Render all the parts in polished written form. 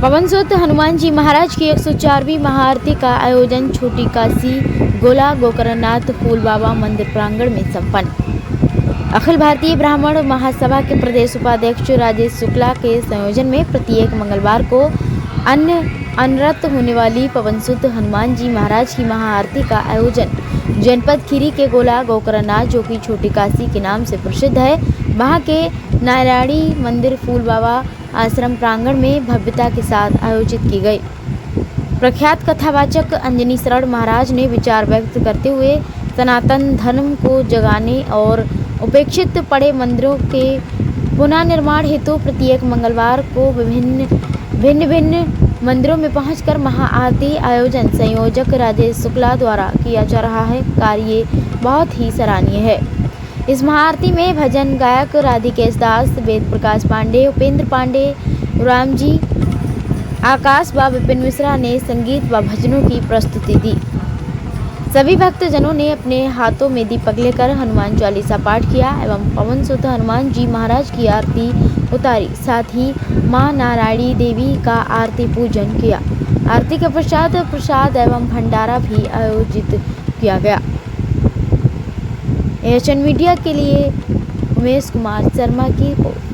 पवन सुत हनुमान जी महाराज की 104वीं महाआरती का आयोजन छोटी काशी गोला गोकर्णनाथ फूल बाबा मंदिर प्रांगण में संपन्न। अखिल भारतीय ब्राह्मण महासभा के प्रदेश उपाध्यक्ष राजेश शुक्ला के संयोजन में प्रत्येक मंगलवार को अनरत होने वाली पवन सुत हनुमान जी महाराज की महाआरती का आयोजन जनपद खीरी के गोला गोकर्णनाथ, जो कि छोटी काशी के नाम से प्रसिद्ध है, वहाँ के नारायणी मंदिर फूल बाबा आश्रम प्रांगण में भव्यता के साथ आयोजित की गई। प्रख्यात कथावाचक अंजनी शरण महाराज ने विचार व्यक्त करते हुए सनातन धर्म को जगाने और उपेक्षित पड़े मंदिरों के पुनर्निर्माण हेतु प्रत्येक मंगलवार को भिन्न मंदिरों में पहुंचकर महाआरती आयोजन संयोजक राजेश शुक्ला द्वारा किया जा रहा है कार्य बहुत ही सराहनीय है। इस महाआरती में भजन गायक राधिकेश दास, वेद प्रकाश पांडे, उपेंद्र पांडे, रामजी आकाश व विपिन मिश्रा ने संगीत व भजनों की प्रस्तुति दी। सभी भक्तजनों ने अपने हाथों में दीपक लेकर हनुमान चालीसा पाठ किया एवं पवन सुत हनुमान जी महाराज की आरती उतारी। साथ ही मां नारायणी देवी का आरती पूजन किया। आरती के पश्चात प्रसाद एवं भंडारा भी आयोजित किया गया। एएचएन मीडिया के लिए उमेश कुमार शर्मा की रिपोर्ट।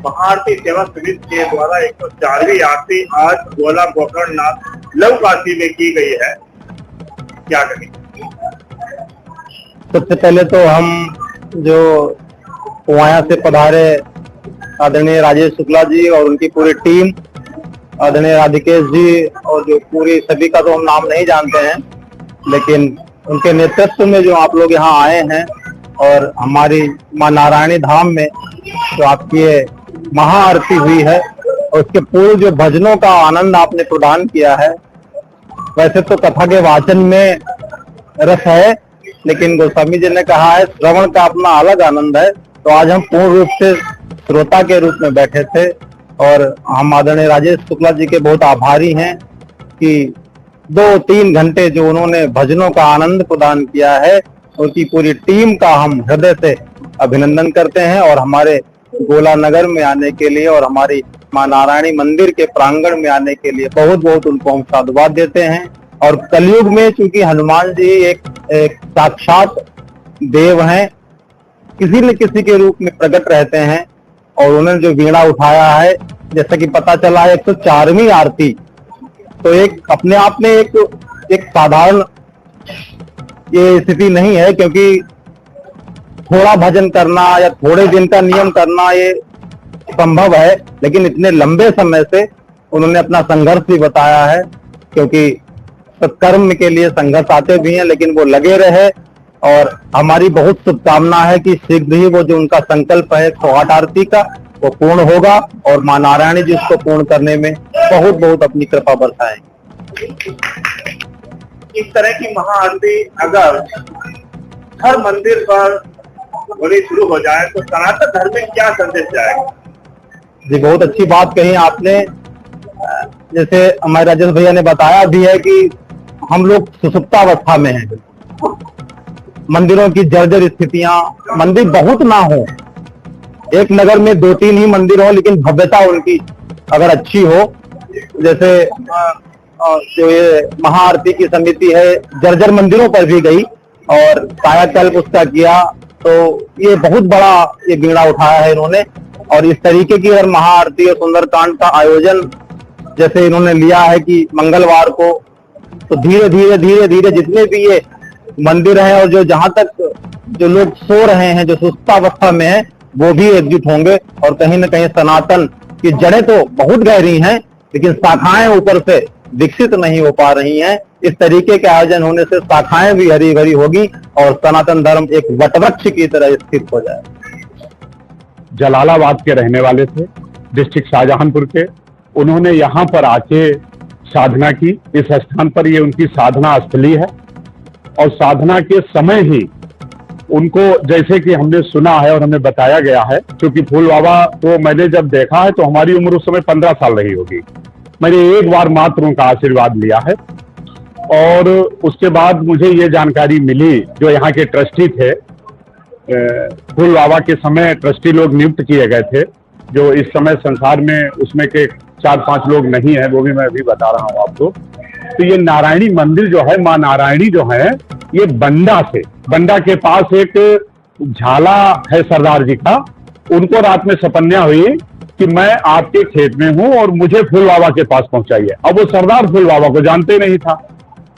महाआरती सेवा समिति के द्वारा 104वीं आरती आज गोला गोकर्णनाथ लव काशी में की गई है। क्या करेंगे? सबसे पहले तो हम जो वहाँ से पधारे आदरणीय राजेश शुक्ला जी और उनकी पूरी टीम, आदरणीय राधिकेश जी और जो पूरी सभी का तो हम नाम नहीं जानते हैं, लेकिन उनके नेतृत्व में जो आप लोग यहाँ आए हैं और हमारी माँ नारायणी धाम में जो आपकी महाआरती हुई है और उसके पूर्व जो भजनों का आनंद आपने प्रदान किया है। वैसे तो कथा के वाचन में रस है, लेकिन गोस्वामी जी ने कहा है श्रवण का अपना अलग आनंद है। तो आज हम पूर्ण रूप से श्रोता के रूप में बैठे थे और हम आदरणीय राजेश शुक्ला जी के बहुत आभारी हैं कि 2-3 घंटे जो उन्होंने भजनों का आनंद प्रदान किया है, उनकी पूरी टीम का हम हृदय से अभिनंदन करते हैं और हमारे गोला नगर में आने के लिए और हमारी मां नारायणी मंदिर के प्रांगण में आने के लिए बहुत बहुत उनको हम साधुवाद देते हैं। और कलयुग में चूंकि हनुमान जी एक साक्षात देव हैं, किसी न किसी के रूप में प्रकट रहते हैं और उन्होंने जो वीणा उठाया है, जैसा कि पता चला है 104वीं आरती, तो एक अपने आप में एक साधारण ये स्थिति नहीं है, क्योंकि थोड़ा भजन करना या थोड़े दिन का नियम करना ये संभव है, लेकिन इतने लंबे समय से उन्होंने अपना संघर्ष भी बताया है, क्योंकि सत्कर्म के लिए संघर्ष आते भी हैं, लेकिन वो लगे रहे। और हमारी बहुत शुभकामना है कि शीघ्र ही वो जो उनका संकल्प है 108 आरती का वो पूर्ण होगा और मां नारायणी जी उसको पूर्ण करने में बहुत बहुत अपनी कृपा बरसाएंगे। इस तरह की महाआरती अगर हर मंदिर पर होनी शुरू हो जाए तो सनातन धर्म में क्या संदेश जाएगा? जी, बहुत अच्छी बात कही आपने। जैसे हमारे राजेश भैया ने बताया भी है कि हम लोग सुसुप्तावस्था में हैं। मंदिरों की जर्जर स्थितियां, मंदिर बहुत ना हो, एक नगर में 2-3 ही मंदिर हो, लेकिन भव्यता उनकी अगर अच्छी हो, जैसे जो ये महाआरती की समिति है जर्जर मंदिरों पर भी गई और कायाकल्प उसका किया, तो ये बहुत बड़ा ये बीड़ा उठाया है इन्होंने। और इस तरीके की अगर महाआरती और सुंदरकांड का आयोजन जैसे इन्होंने लिया है कि मंगलवार को, तो धीरे धीरे जितने भी ये मंदिर हैं और जो जहां तक जो लोग सो रहे हैं, जो सुस्तावस्था में है, वो भी एकजुट होंगे और कहीं न कहीं सनातन की जड़ें तो बहुत गहरी हैं, लेकिन शाखाएं ऊपर से विकसित नहीं हो पा रही हैं। इस तरीके के आयोजन होने से शाखाएं भी हरी भरी होगी और सनातन धर्म एक वटवृक्ष की तरह स्थित हो जाए। जलालाबाद के रहने वाले थे, डिस्ट्रिक्ट शाहजहांपुर के। उन्होंने यहाँ पर आके साधना की। इस स्थान पर ये उनकी साधना स्थली है और साधना के समय ही उनको, जैसे कि हमने सुना है और हमें बताया गया है, क्योंकि फूल बाबा को मैंने जब देखा है तो हमारी उम्र उस समय 15 साल रही होगी। मैंने एक बार मात्र उनका आशीर्वाद लिया है और उसके बाद मुझे ये जानकारी मिली, जो यहाँ के ट्रस्टी थे, फूल बाबा के समय ट्रस्टी लोग नियुक्त किए गए थे, जो इस समय संसार में उसमें के 4-5 लोग नहीं है, वो भी मैं अभी बता रहा हूँ आपको। तो ये नारायणी मंदिर जो है, माँ नारायणी जो है, ये बंडा के पास एक झाला है सरदार जी का। उनको रात में सपन्या हुई कि मैं आपके खेत में हूं और मुझे फूल बाबा के पास पहुंचाइए। अब वो सरदार फूल बाबा को जानते नहीं था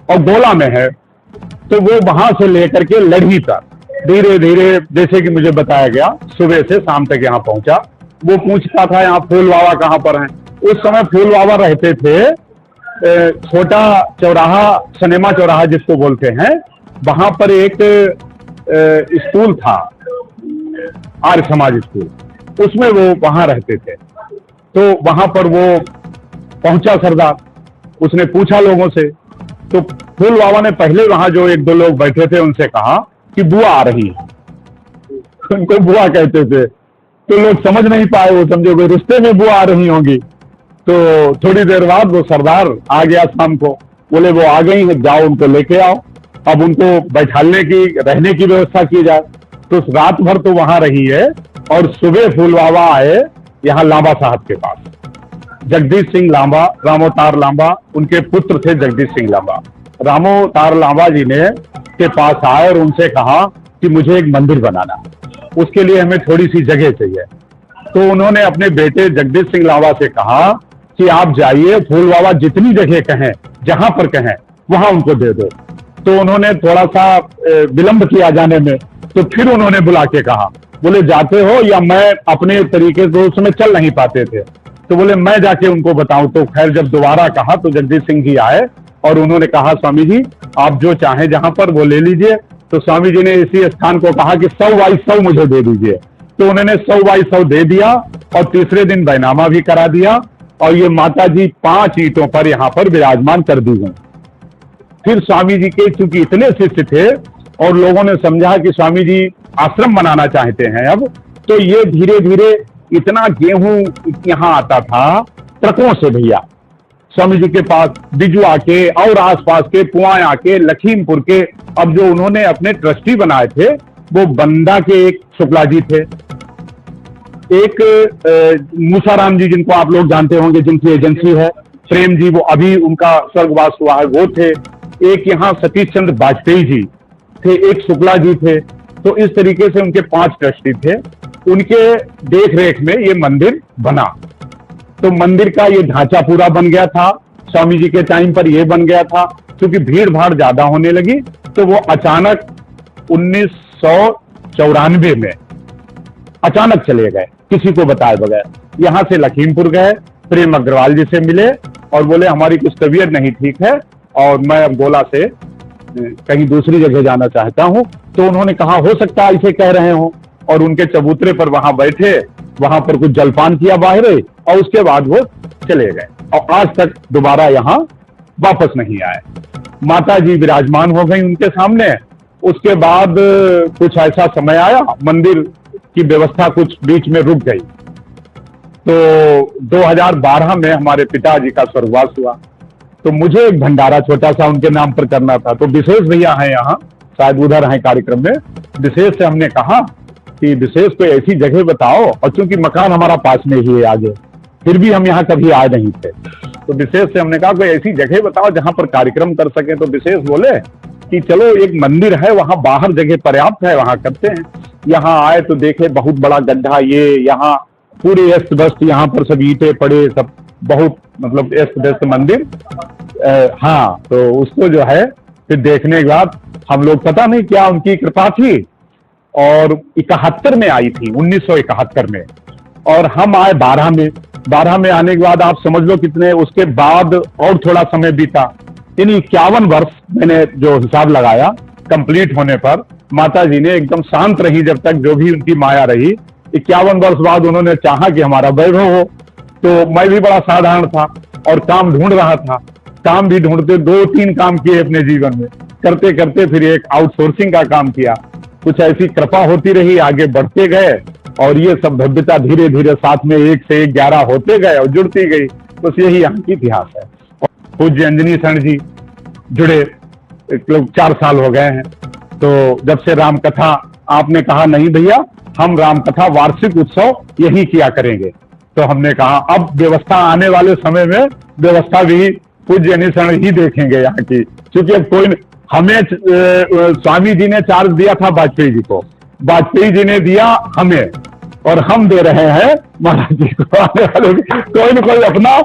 और गोला में है, तो वो वहां से लेकर के लड़ी तक धीरे धीरे, जैसे कि मुझे बताया गया, सुबह से शाम तक यहाँ पहुंचा। वो पूछता था यहाँ फूल बाबा कहाँ पर हैं। उस समय फूल बाबा रहते थे छोटा चौराहा, सिनेमा चौराहा जिसको बोलते हैं, वहां पर एक स्कूल था, आर्य समाज स्कूल, उसमें वो वहां रहते थे। तो वहां पर वो पहुंचा सरदार, उसने पूछा लोगों से, तो फूल बाबा ने पहले वहां जो 1-2 लोग बैठे थे उनसे कहा कि बुआ आ रही है। उनको बुआ कहते थे, तो लोग समझ नहीं पाए, वो समझे कोई रिश्ते में बुआ आ रही होंगी। तो थोड़ी देर बाद वो सरदार आ गया शाम को, बोले वो आ गई है, जाओ उनको लेके आओ, अब उनको बैठाने की, रहने की व्यवस्था की जाए। तो रात भर तो वहां रही है और सुबह फूल बाबा आए यहाँ लांबा साहब के पास। जगदीश सिंह लांबा, रामोतार लांबा, उनके पुत्र थे जगदीश सिंह लांबा। रामोतार लांबा जी ने के पास आए और उनसे कहा कि मुझे एक मंदिर बनाना, उसके लिए हमें थोड़ी सी जगह चाहिए। तो उन्होंने अपने बेटे जगदीश सिंह लांबा से कहा कि आप जाइए, फूल बाबा जितनी जगह कहें, जहां पर कहें वहां उनको दे दो। तो उन्होंने थोड़ा सा विलंब किया जाने में, तो फिर उन्होंने बुला के कहा, बोले जाते हो या मैं अपने तरीके से, उस समय चल नहीं पाते थे, तो बोले मैं जाके उनको बताऊं। तो खैर जब दोबारा कहा तो जगदीश सिंह जी आए और उन्होंने कहा स्वामी जी आप जो चाहें जहां पर वो ले लीजिए। तो स्वामी जी ने इसी स्थान को कहा कि 100x100 मुझे दे दीजिए। तो उन्होंने 100x100 दे दिया और तीसरे दिन बैनामा भी करा दिया और ये माता जी 5 ईंटों पर यहाँ पर विराजमान कर दी गई। फिर स्वामी जी के चूंकि इतने शिष्य थे और लोगों ने समझा कि स्वामी जी आश्रम बनाना चाहते हैं अब, तो ये धीरे धीरे इतना गेहूं यहाँ आता था ट्रकों से भैया स्वामी जी के पास, बिजुआ के और आसपास के, पुआया के, लखीमपुर के। अब जो उन्होंने अपने ट्रस्टी बनाए थे वो बंदा के एक शुक्ला जी थे, एक मूसाराम जी जिनको आप लोग जानते होंगे, जिनकी एजेंसी है, प्रेम जी, वो अभी उनका स्वर्गवास हुआ है, वो थे। एक यहाँ सतीश चंद्र वाजपेयी जी थे, एक शुक्ला जी थे। तो इस तरीके से उनके 5 ट्रस्टी थे, उनके देख रेख में ये मंदिर बना। तो मंदिर का ये ढांचा पूरा बन गया था, स्वामी जी के टाइम पर ये बन गया था। क्योंकि भीड़ भाड़ ज्यादा होने लगी तो वो अचानक 1994 में अचानक चले गए, किसी को बताए बगैर। यहां से लखीमपुर गए, प्रेम अग्रवाल जी से मिले और बोले हमारी कुछ तबीयत नहीं ठीक है और मैं अब गोला से कहीं दूसरी जगह जाना चाहता हूं। तो उन्होंने कहा हो सकता है ऐसे कह रहे हो, और उनके चबूतरे पर वहां बैठे, वहां पर कुछ जलपान किया बाहर और उसके बाद वो चले गए और आज तक दोबारा यहाँ वापस नहीं आए। माता जी विराजमान हो गई उनके सामने। उसके बाद कुछ ऐसा समय आया, मंदिर की व्यवस्था कुछ बीच में रुक गई। तो 2012 में हमारे पिताजी का स्वर्गवास हुआ, तो मुझे एक भंडारा छोटा सा उनके नाम पर करना था। तो विशेष भैया हैं यहाँ, शायद उधर हैं कार्यक्रम में। विशेष से हमने कहा कि विशेष कोई ऐसी जगह बताओ, और चूंकि मकान हमारा पास में ही है आगे, फिर भी हम यहाँ कभी आए नहीं थे। तो विशेष से हमने कहा कोई ऐसी जगह बताओ जहां पर कार्यक्रम कर सके। तो विशेष बोले कि चलो एक मंदिर है वहां बाहर जगह पर्याप्त है, वहां करते हैं। यहाँ आए तो देखे बहुत बड़ा गड्ढा, ये यहाँ पूरे अस्त व्यस्त, यहाँ पर सब ईंटें पड़े, सब बहुत मतलब अस्त व्यस्त मंदिर। हाँ, तो उसको जो है फिर देखने के बाद हम लोग, पता नहीं क्या उनकी कृपा थी, और 71 में आई थी, 1971 में, और हम आए 12 में। 12 में आने के बाद आप समझ लो कितने, उसके बाद और थोड़ा समय बीता, यानी 51 वर्ष मैंने जो हिसाब लगाया कंप्लीट होने पर। माता जी ने एकदम शांत रही जब तक, जो भी उनकी माया रही। 51 वर्ष बाद उन्होंने चाहा कि हमारा वैभव हो। तो मैं भी बड़ा साधारण था और काम ढूंढ रहा था, काम भी ढूंढते, 2-3 काम किए अपने जीवन में, करते करते फिर एक आउटसोर्सिंग का काम किया। कुछ ऐसी कृपा होती रही, आगे बढ़ते गए और ये सब भव्यता धीरे धीरे साथ में 1 से 1 11 होते गए और जुड़ती गई। बस यही यहाँ की इतिहास है। पूज्य अंजनी शरण जी जुड़े 4 साल हो गए हैं। तो जब से रामकथा आपने कहा नहीं भैया हम रामकथा वार्षिक उत्सव यही किया करेंगे, तो हमने कहा अब व्यवस्था आने वाले समय में व्यवस्था भी पूज्य अंजनी शरण ही देखेंगे यहाँ की, क्योंकि अब कोई हमें स्वामी जी ने चार्ज दिया था वाजपेयी जी को, वाजपेयी जी ने दिया हमें और हम दे रहे हैं महाराज जी को। आने वाले कोई न कोई अपना